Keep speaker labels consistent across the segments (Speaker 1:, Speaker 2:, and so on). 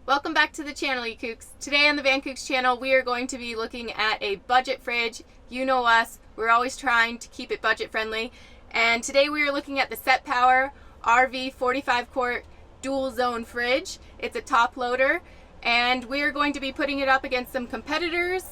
Speaker 1: Welcome back to the channel, you Kookz. Today on the VanKookz channel, we are going to be looking at a budget fridge. You know us, we're always trying to keep it budget friendly. And today we are looking at the SetPower RV45 Quart Dual Zone fridge. It's a top loader, and we are going to be putting it up against some competitors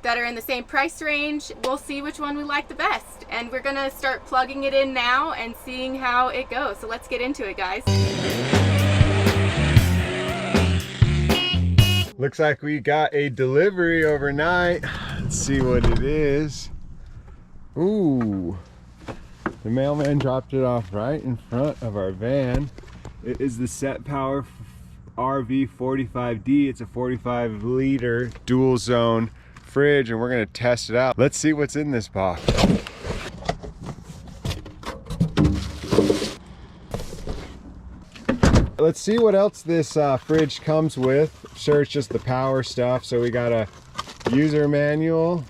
Speaker 1: that are in the same price range. We'll see which one we like the best. And we're gonna start plugging it in now and seeing how it goes. So let's get into it, guys.
Speaker 2: Looks like we got a delivery overnight. Let's see what it is. Ooh, the mailman dropped it off right in front of our van. It is the SetPower RV45D. It's a 45-liter dual zone fridge, and we're gonna test it out. Let's see what's in this box. Let's see what else this fridge comes with. Sure, it's just the power stuff. So we got a user manual,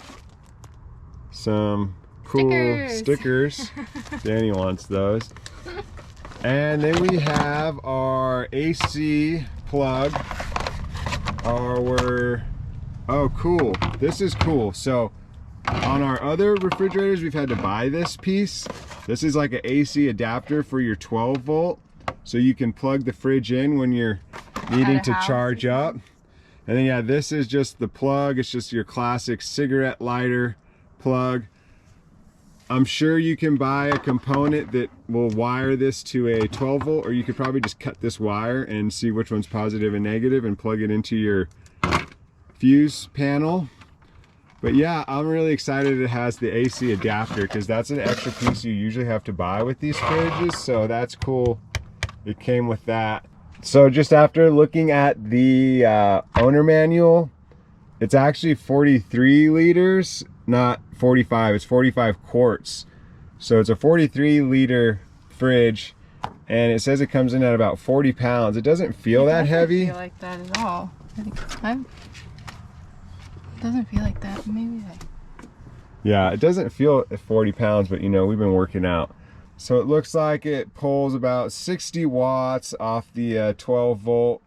Speaker 2: some cool stickers. Danny wants those. And then we have our AC plug. Oh cool, this is cool. So on our other refrigerators, we've had to buy this piece. This is like an AC adapter for your 12 volt. So you can plug the fridge in when you're needing to charge up. And then yeah, this is just the plug. It's just your classic cigarette lighter plug. I'm sure you can buy a component that will wire this to a 12 volt, or you could probably just cut this wire and see which one's positive and negative and plug it into your fuse panel. But yeah, I'm really excited it has the AC adapter, because that's an extra piece you usually have to buy with these fridges. So that's cool. It came with that. So just after looking at the owner manual, it's actually 43 liters, not 45. It's 45 quarts. So it's a 43-liter fridge, and it says it comes in at about 40 pounds. It doesn't feel that heavy.
Speaker 1: It doesn't feel like that at all. It doesn't feel like that. Maybe
Speaker 2: Yeah, it doesn't feel at 40 pounds, but you know, we've been working out. So it looks like it pulls about 60 watts off the 12 volt,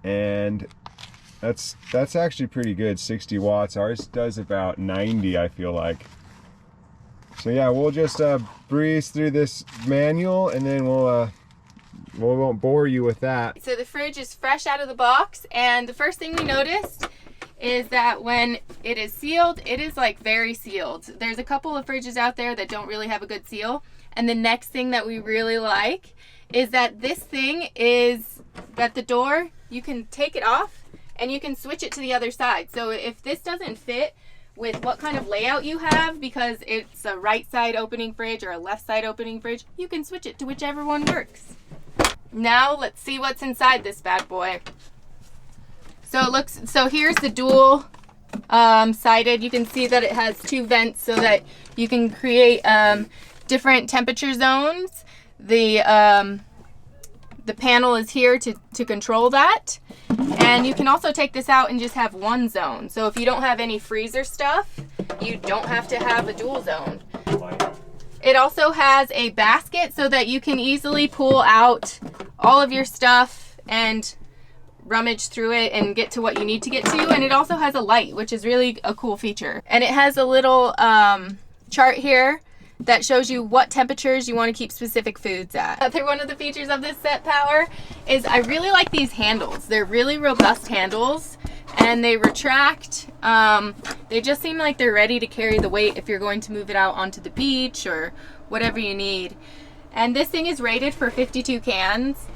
Speaker 2: and that's actually pretty good, 60 watts. Ours does about 90, I feel like. So yeah, we'll just breeze through this manuel, and then we won't bore you with that.
Speaker 1: So the fridge is fresh out of the box, and the first thing we noticed is that when it is sealed, it is like very sealed. There's a couple of fridges out there that don't really have a good seal. And the next thing that we really like is that this thing is at the door. You can take it off and you can switch it to the other side. So if this doesn't fit with what kind of layout you have, because it's a right side opening fridge or a left side opening fridge, you can switch it to whichever one works. Now let's see what's inside this bad boy. So here's the dual sided. You can see that it has two vents so that you can create different temperature zones. The panel is here to control that. And you can also take this out and just have one zone. So if you don't have any freezer stuff, you don't have to have a dual zone. It also has a basket so that you can easily pull out all of your stuff and rummage through it and get to what you need to get to. And it also has a light, which is really a cool feature. And it has a little chart here that shows you what temperatures you want to keep specific foods at. Another one of the features of this SetPower is I really like these handles. They're really robust handles, and they retract. They just seem like they're ready to carry the weight if you're going to move it out onto the beach or whatever you need. And this thing is rated for 52 cans,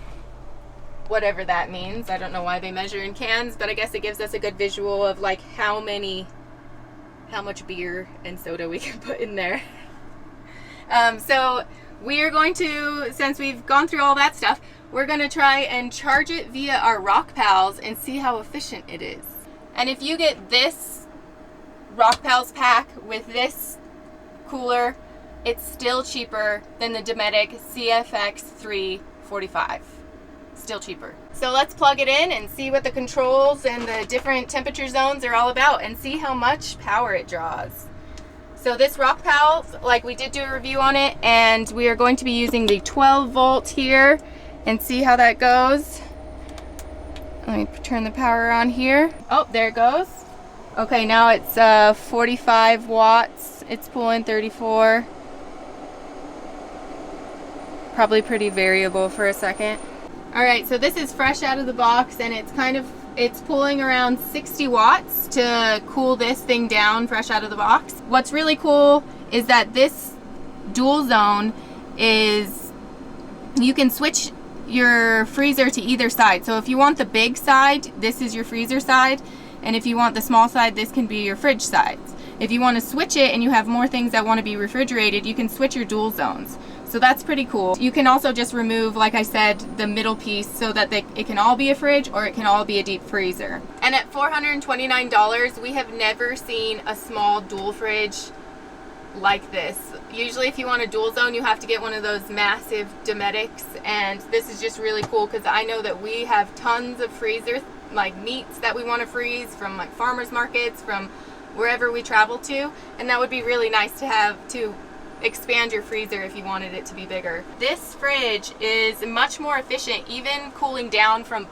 Speaker 1: whatever that means. I don't know why they measure in cans, but I guess it gives us a good visual of like how much beer and soda we can put in there. So we are going to, since we've gone through all that stuff, we're going to try and charge it via our Rock Pals and see how efficient it is. And if you get this Rock Pals pack with this cooler, it's still cheaper than the Dometic CFX3 45. Still cheaper. So let's plug it in and see what the controls and the different temperature zones are all about, and see how much power it draws. So this Rock Pal, like, we did do a review on it, and we are going to be using the 12 volt here and see how that goes. Let me turn the power on here. Oh, there it goes. Okay, now it's 45 watts. It's pulling 34. Probably pretty variable for a second. All right, so this is fresh out of the box, and it's pulling around 60 watts to cool this thing down fresh out of the box. What's really cool is that this dual zone is, you can switch your freezer to either side. So if you want the big side, this is your freezer side, and if you want the small side, this can be your fridge sides. If you want to switch it and you have more things that want to be refrigerated, you can switch your dual zones. So that's pretty cool. You can also just remove, like I said, the middle piece so that it can all be a fridge or it can all be a deep freezer. And at $429, we have never seen a small dual fridge like this. Usually if you want a dual zone, you have to get one of those massive Dometics, and this is just really cool because I know that we have tons of freezers, like meats that we want to freeze from like farmers markets, from wherever we travel to, and that would be really nice to have to expand your freezer if you wanted it to be bigger. This fridge is much more efficient, even cooling down from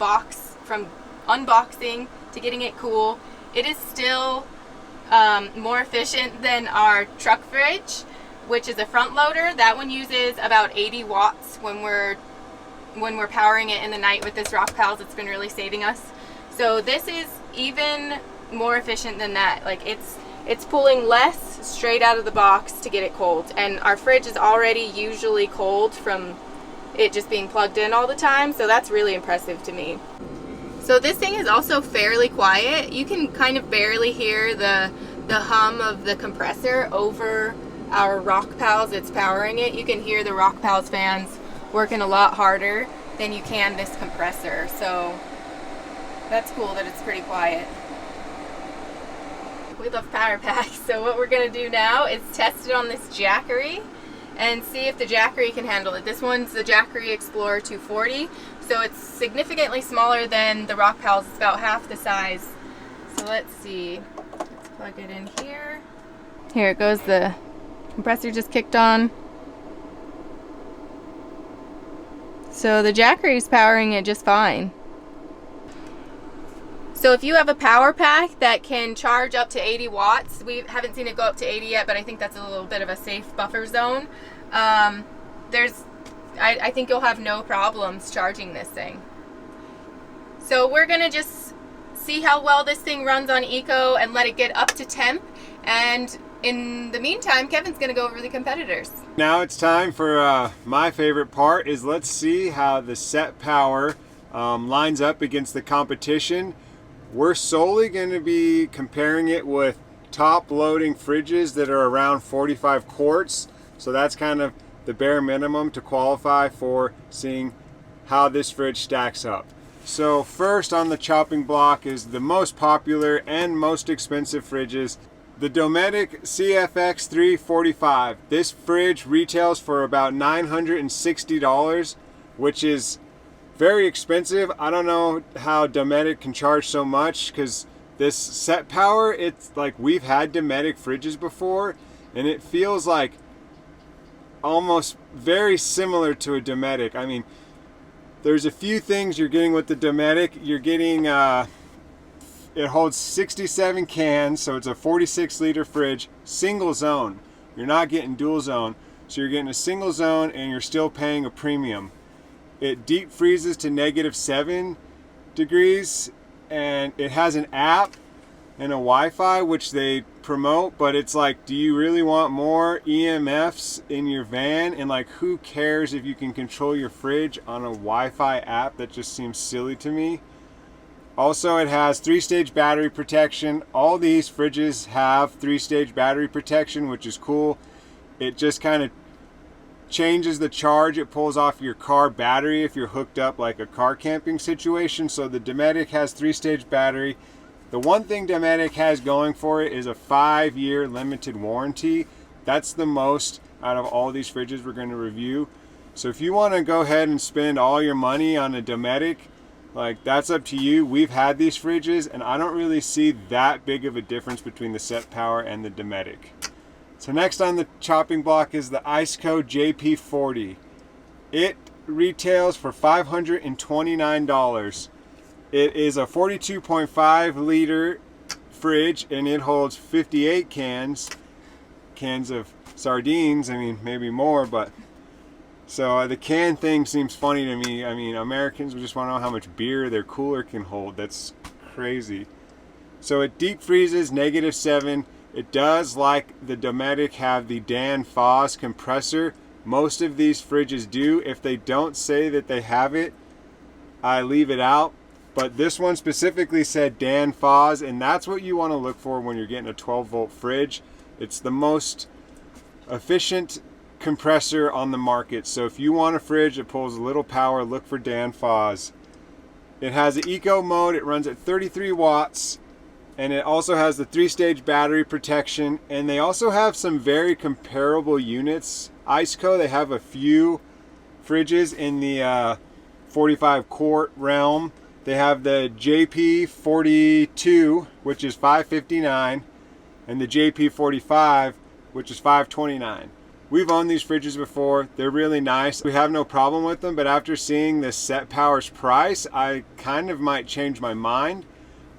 Speaker 1: unboxing to getting it cool. It is still more efficient than our truck fridge, which is a front loader. That one uses about 80 watts when we're powering it in the night with this Rock Pals. It's been really saving us. So this is even more efficient than that. Like it's pulling less straight out of the box to get it cold, and our fridge is already usually cold from it just being plugged in all the time, so that's really impressive to me. So this thing is also fairly quiet. You can kind of barely hear the hum of the compressor over our Rock Pals. It's powering it. You can hear the Rock Pals fans working a lot harder than you can this compressor, so that's cool that it's pretty quiet. We love power packs, so what we're gonna do now is test it on this Jackery and see if the Jackery can handle it. This one's the Jackery Explorer 240, so it's significantly smaller than the Rock Pals. It's about half the size. So let's see. Let's plug it in here. Here it goes. The compressor just kicked on. So the Jackery is powering it just fine. So if you have a power pack that can charge up to 80 watts, we haven't seen it go up to 80 yet, but I think that's a little bit of a safe buffer zone. I think you'll have no problems charging this thing. So we're gonna just see how well this thing runs on eco and let it get up to temp. And in the meantime, Kevin's gonna go over the competitors.
Speaker 2: Now it's time for my favorite part, is let's see how the SetPower lines up against the competition. We're solely going to be comparing it with top loading fridges that are around 45 quarts. So that's kind of the bare minimum to qualify for seeing how this fridge stacks up. So first on the chopping block is the most popular and most expensive fridges, the Dometic CFX3 45. This fridge retails for about $960, which is very expensive. I don't know how Dometic can charge so much, because this SetPower, it's like, we've had Dometic fridges before and it feels like almost very similar to a Dometic. I mean, there's a few things you're getting with the Dometic. You're getting it holds 67 cans, so it's a 46-liter fridge, single zone. You're not getting dual zone, so you're getting a single zone and you're still paying a premium. It deep freezes to -7 degrees, and it has an app and a Wi-Fi, which they promote, but it's like, do you really want more EMFs in your van? And like, who cares if you can control your fridge on a Wi-Fi app? That just seems silly to me. Also, it has 3-stage battery protection. All these fridges have 3-stage battery protection, which is cool. It just kind of changes the charge it pulls off your car battery if you're hooked up like a car camping situation. So the Dometic has 3-stage battery. The one thing Dometic has going for it is a 5-year limited warranty. That's the most out of all these fridges we're going to review. So if you want to go ahead and spend all your money on a Dometic, like, that's up to you. We've had these fridges and I don't really see that big of a difference between the SetPower and the Dometic. So next on the chopping block is the Iceco JP40. It retails for $529. It is a 42.5 liter fridge, and it holds 58 cans of sardines. I mean, maybe more, but so the can thing seems funny to me. I mean, Americans just want to know how much beer their cooler can hold. That's crazy. So it deep freezes -7. It does, like the Dometic, have the VanKookz compressor. Most of these fridges do. If they don't say that they have it, I leave it out. But this one specifically said VanKookz, and that's what you want to look for when you're getting a 12-volt fridge. It's the most efficient compressor on the market. So if you want a fridge that pulls a little power, look for VanKookz. It has the eco mode. It runs at 33 watts, and it also has the 3-stage battery protection. And they also have some very comparable units. Iceco, they have a few fridges in the 45 quart realm. They have the JP42, which is $559, and the JP45, which is $529. We've owned these fridges before. They're really nice. We have no problem with them, but after seeing this SetPower's price, I kind of might change my mind.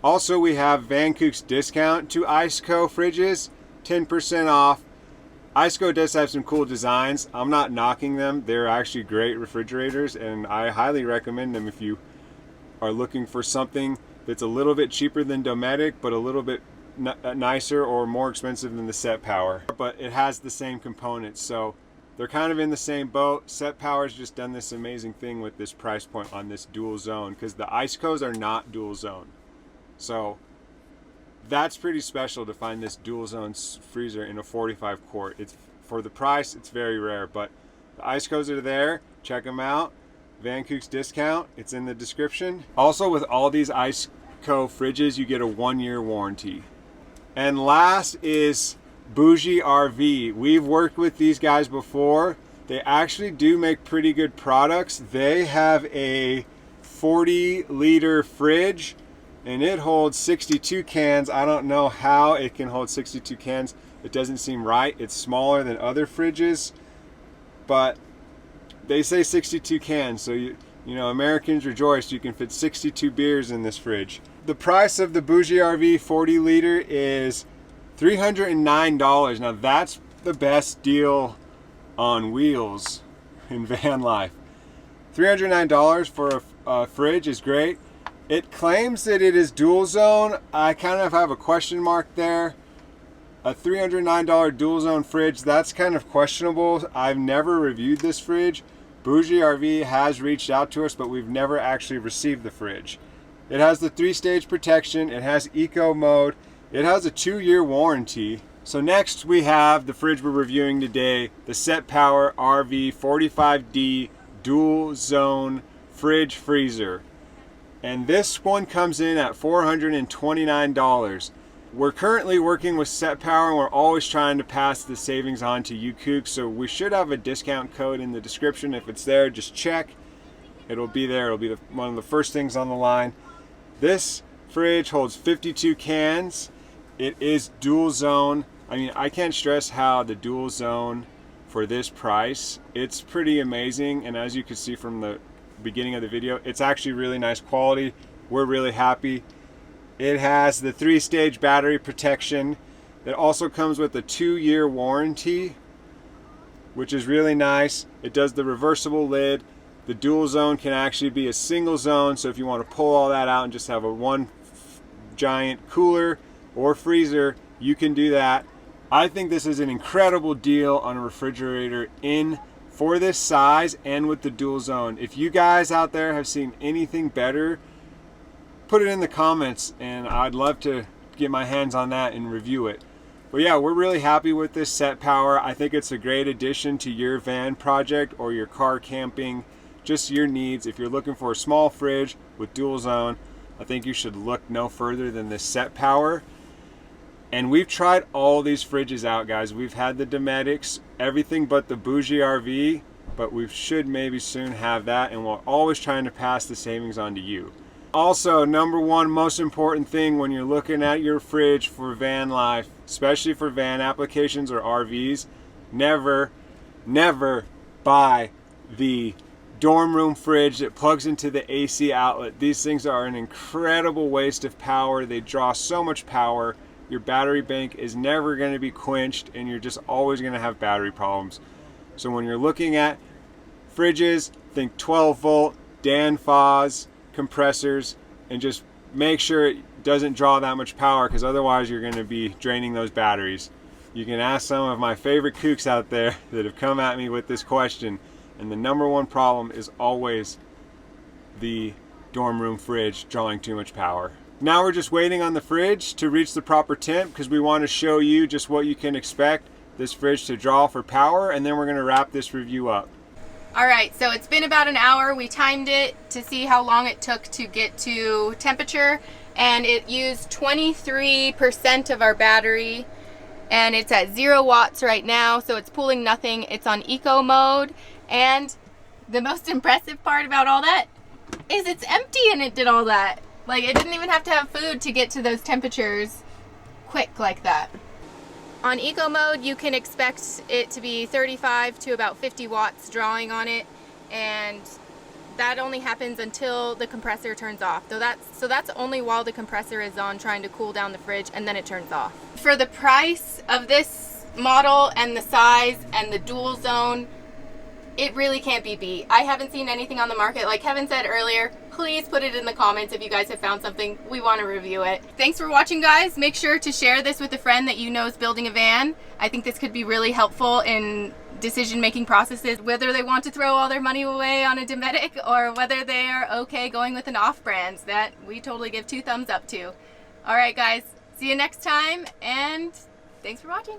Speaker 2: Also, we have VanKookz discount to Iceco fridges, 10% off. Iceco does have some cool designs. I'm not knocking them. They're actually great refrigerators, and I highly recommend them if you are looking for something that's a little bit cheaper than Dometic, but a little bit nicer or more expensive than the SetPower. But it has the same components, so they're kind of in the same boat. SetPower's just done this amazing thing with this price point on this dual zone, because the Icecos are not dual zone. So that's pretty special to find this dual zone freezer in a 45 quart. It's, for the price, it's very rare, but the Icecos are there. Check them out. VanKookz discount, it's in the description. Also, with all these Iceco fridges, you get a 1-year warranty. And last is Bouge RV. We've worked with these guys before. They actually do make pretty good products. They have a 40-liter fridge, and it holds 62 cans. I don't know how it can hold 62 cans. It doesn't seem right. It's smaller than other fridges, but they say 62 cans, so you know, Americans rejoice. You can fit 62 beers in this fridge. The price of the Bouge RV 40 liter is $309. Now that's the best deal on wheels in van life. $309 for a fridge is great. It claims that it is dual zone. I kind of have a question mark there. A $309 dual zone fridge, that's kind of questionable. I've never reviewed this fridge. Bouge RV has reached out to us, but we've never actually received the fridge. It has the 3-stage protection. It has eco mode. It has a 2-year warranty. So next we have the fridge we're reviewing today, the SetPower RV45D Dual Zone Fridge Freezer. And this one comes in at $429. We're currently working with SetPower, and we're always trying to pass the savings on to you, Kookz. So we should have a discount code in the description. If it's there, just check. It'll be there. It'll be one of the first things on the line. This fridge holds 52 cans. It is dual zone. I mean, I can't stress how the dual zone for this price, it's pretty amazing. And as you can see from the beginning of the video, it's actually really nice quality. We're really happy. It has the 3-stage battery protection. It also comes with a 2-year warranty, which is really nice. It does the reversible lid. The dual zone can actually be a single zone, so if you want to pull all that out and just have a one giant cooler or freezer, you can do that. I think this is an incredible deal on a refrigerator for this size and with the dual zone. If you guys out there have seen anything better, put it in the comments, and I'd love to get my hands on that and review it. But yeah, we're really happy with this SetPower. I think it's a great addition to your van project or your car camping, just your needs. If you're looking for a small fridge with dual zone, I think you should look no further than this SetPower. And we've tried all these fridges out, guys. We've had the Dometics, everything but the Bouge RV, but we should maybe soon have that, and we're always trying to pass the savings on to you. Also, number one most important thing when you're looking at your fridge for van life, especially for van applications or RVs, never buy the dorm room fridge that plugs into the AC outlet. These things are an incredible waste of power. They draw so much power. Your battery bank is never going to be quenched, and you're just always going to have battery problems. So when you're looking at fridges, think 12 volt, Danfoss compressors, and just make sure it doesn't draw that much power, because otherwise you're going to be draining those batteries. You can ask some of my favorite Kookz out there that have come at me with this question, and the number one problem is always the dorm room fridge drawing too much power. Now we're just waiting on the fridge to reach the proper temp, because we want to show you just what you can expect this fridge to draw for power, and then we're going to wrap this review up.
Speaker 1: All right, so it's been about an hour. We timed it to see how long it took to get to temperature, and it used 23% of our battery, and it's at 0 watts right now, so it's pulling nothing. It's on eco mode, and the most impressive part about all that is it's empty, and it did all that. Like, it didn't even have to have food to get to those temperatures quick like that. On eco mode, you can expect it to be 35 to about 50 watts drawing on it, and that only happens until the compressor turns off. So that's only while the compressor is on trying to cool down the fridge, and then it turns off. For the price of this model and the size and the dual zone, it really can't be beat. I haven't seen anything on the market. Like Kevin said earlier, please put it in the comments if you guys have found something. We want to review it. Thanks for watching, guys. Make sure to share this with a friend that you know is building a van. I think this could be really helpful in decision-making processes, whether they want to throw all their money away on a Dometic or whether they are okay going with an off-brand that we totally give 2 thumbs up to. All right, guys. See you next time, and thanks for watching.